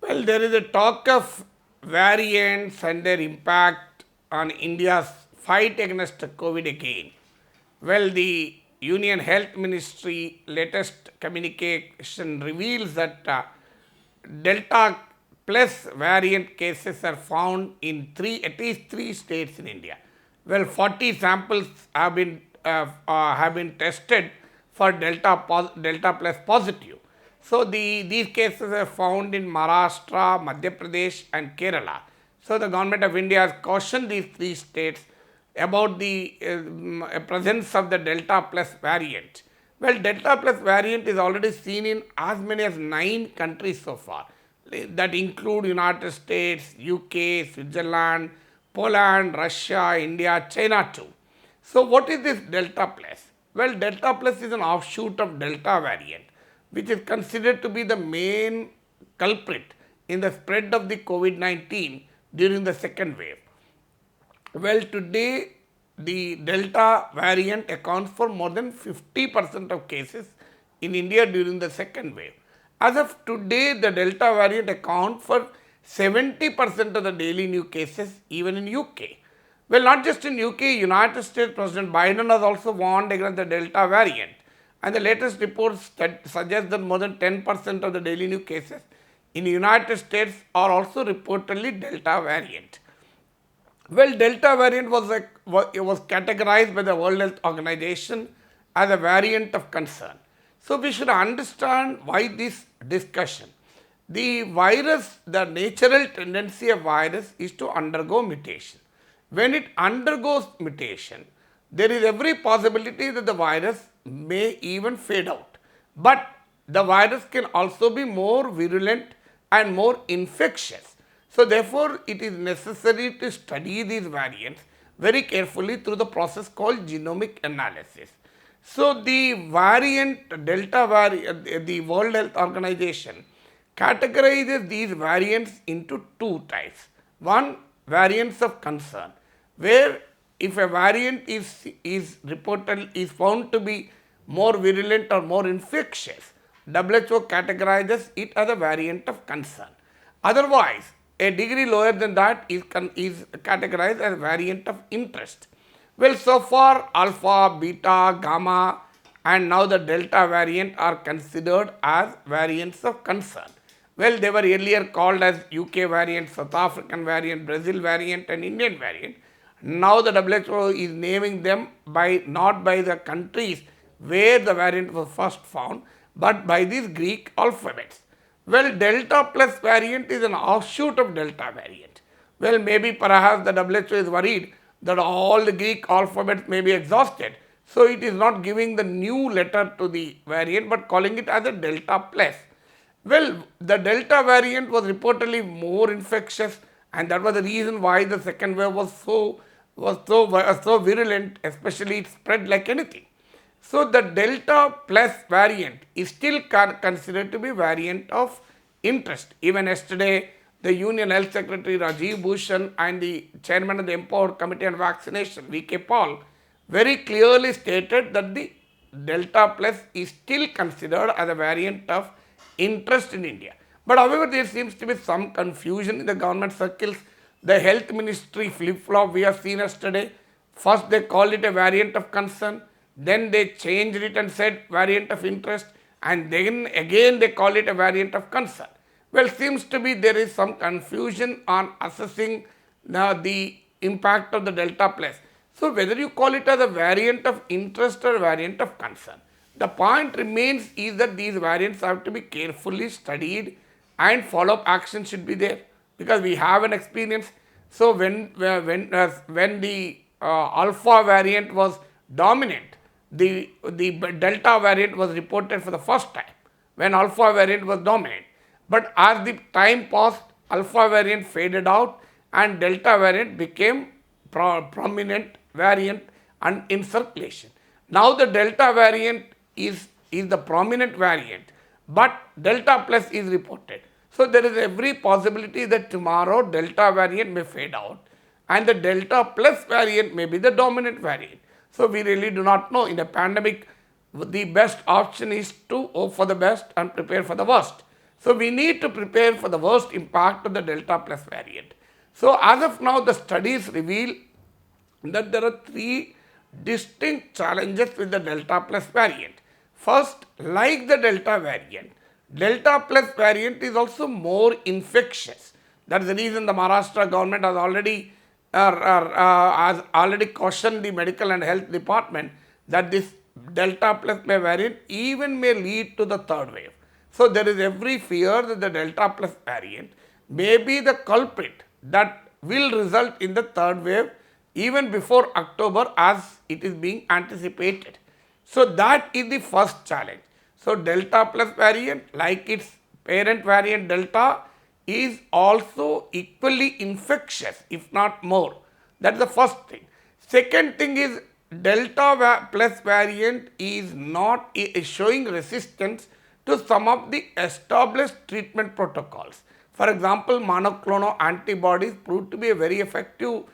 Well, there is a talk of variants and their impact on India's fight against COVID again. Well, the Union Health Ministry latest communication reveals that Delta plus variant cases are found in at least three states in India. Well, 40 samples have been tested for Delta plus positive. So these cases are found in Maharashtra, Madhya Pradesh, and Kerala. So the government of India has cautioned these three states about the presence of the Delta plus variant. Well, Delta plus variant is already seen in as many as 9 countries so far. That include United States, UK, Switzerland, Poland, Russia, India, China too. So what is this Delta plus? Well, Delta plus is an offshoot of Delta variant, which is considered to be the main culprit in the spread of the COVID-19 during the second wave. Well, today the Delta variant accounts for more than 50% of cases in India during the second wave. As of today, the Delta variant accounts for 70% of the daily new cases, even in UK. Well, not just in UK, United States President Biden has also warned against the Delta variant. And the latest reports suggest that more than 10% of the daily new cases in the United States are also reportedly Delta variant. Well, Delta variant was categorized by the World Health Organization as a variant of concern. So we should understand why this discussion. The virus, the natural tendency of virus is to undergo mutation. When it undergoes mutation, there is every possibility that the virus may even fade out. But the virus can also be more virulent and more infectious. So therefore, it is necessary to study these variants very carefully through the process called genomic analysis. So the variant Delta variant, the World Health Organization categorizes these variants into two types. One, variants of concern, where if a variant is found to be more virulent or more infectious, WHO categorizes it as a variant of concern. Otherwise, a degree lower than that is categorized as variant of interest. Well, so far alpha, beta, gamma, and now the Delta variant are considered as variants of concern. Well, they were earlier called as UK variant, South African variant, Brazil variant, and Indian variant. Now the WHO is naming them not by the countries where the variant was first found, but by these Greek alphabets. Well, Delta plus variant is an offshoot of Delta variant. Well, maybe perhaps the WHO is worried that all the Greek alphabets may be exhausted. So it is not giving the new letter to the variant but calling it as a Delta plus. Well, the Delta variant was reportedly more infectious, and that was the reason why the second wave was so virulent, especially it spread like anything. So the Delta plus variant is still considered to be variant of interest. Even yesterday, the Union Health Secretary Rajeev Bhushan and the Chairman of the Empowered Committee on Vaccination, VK Paul, very clearly stated that the Delta plus is still considered as a variant of interest in India. But however, there seems to be some confusion in the government circles. The health ministry flip-flop we have seen yesterday. First they called it a variant of concern, then they changed it and said variant of interest, and then again they call it a variant of concern. Well, seems to be there is some confusion on assessing the impact of the Delta plus. So whether you call it as a variant of interest or variant of concern, the point remains is that these variants have to be carefully studied and follow-up action should be there, because we have an experience. So when the alpha variant was dominant, the Delta variant was reported for the first time when alpha variant was dominant. But as the time passed, alpha variant faded out and Delta variant became prominent variant and in circulation. Now the Delta variant is the prominent variant, but Delta plus is reported. So there is every possibility that tomorrow Delta variant may fade out and the Delta plus variant may be the dominant variant. So we really do not know. In a pandemic, the best option is to hope for the best and prepare for the worst. So we need to prepare for the worst impact of the Delta plus variant. So as of now, the studies reveal that there are three distinct challenges with the Delta plus variant. First, like the Delta plus variant is also more infectious. That's the reason the Maharashtra government has already cautioned the medical and health department that this Delta plus variant even may lead to the third wave. So there is every fear that the Delta plus variant may be the culprit that will result in the third wave even before October as it is being anticipated. So that is the first challenge. So Delta plus variant, like its parent variant Delta, is also equally infectious, if not more. That's the first thing. Second thing is Delta plus variant is not showing resistance to some of the established treatment protocols. For example, monoclonal antibodies proved to be a very effective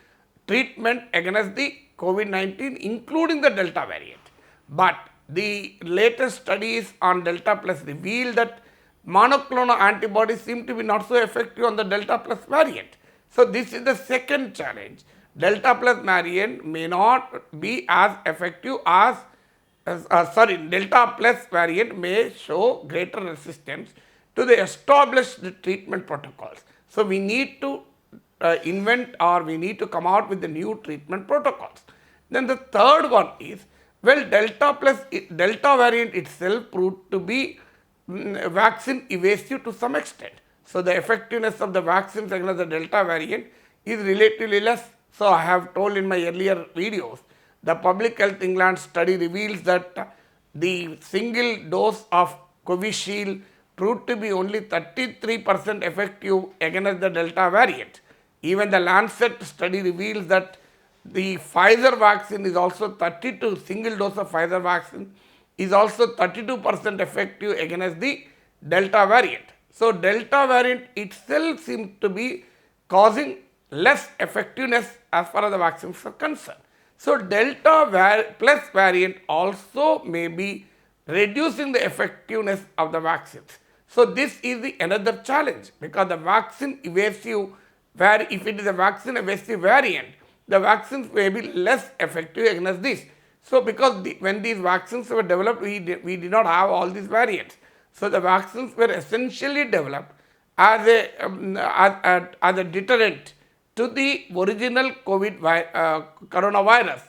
treatment against the COVID-19, including the Delta variant. But the latest studies on Delta plus reveal that monoclonal antibodies seem to be not so effective on the Delta plus variant. So this is the second challenge. Delta plus variant may not be as effective as Delta plus variant may show greater resistance to the established treatment protocols. So we need to invent, or we need to come out with the new treatment protocols. Then the third one is, well, Delta variant itself proved to be vaccine evasive to some extent. So the effectiveness of the vaccines against the Delta variant is relatively less. So I have told in my earlier videos, the Public Health England study reveals that the single dose of Covishield proved to be only 33% effective against the Delta variant. Even the Lancet study reveals that the Pfizer vaccine is also single dose of Pfizer vaccine is also 32% effective against the Delta variant. So Delta variant itself seems to be causing less effectiveness as far as the vaccines are concerned. So Delta plus variant also may be reducing the effectiveness of the vaccines. So this is another challenge, because the vaccine evasive, if it is a vaccine evasive variant, the vaccines may be less effective against this. So because when these vaccines were developed, we did not have all these variants. So the vaccines were essentially developed as a deterrent to the original coronavirus.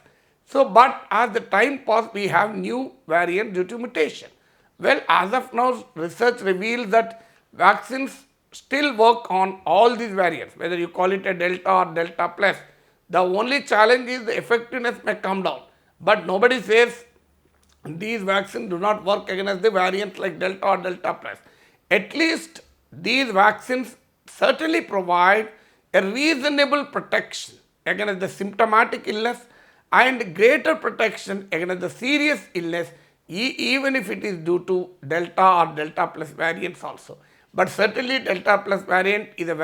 So, but as the time passed, we have new variant due to mutation. Well, as of now, research reveals that vaccines still work on all these variants, whether you call it a Delta or Delta plus. The only challenge is the effectiveness may come down. But nobody says these vaccines do not work against the variants like Delta or Delta plus. At least these vaccines certainly provide a reasonable protection against the symptomatic illness and greater protection against the serious illness, even if it is due to Delta or Delta plus variants also. But certainly Delta plus variant is a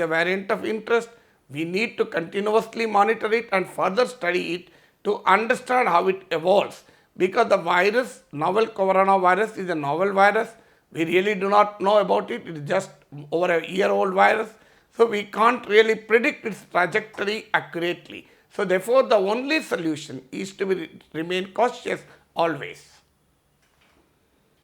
variant of interest. We need to continuously monitor it and further study it to understand how it evolves, because the virus, novel coronavirus, is a novel virus. We really do not know about it. It is just over a year-old virus. So we can't really predict its trajectory accurately. So therefore, the only solution is to remain cautious always.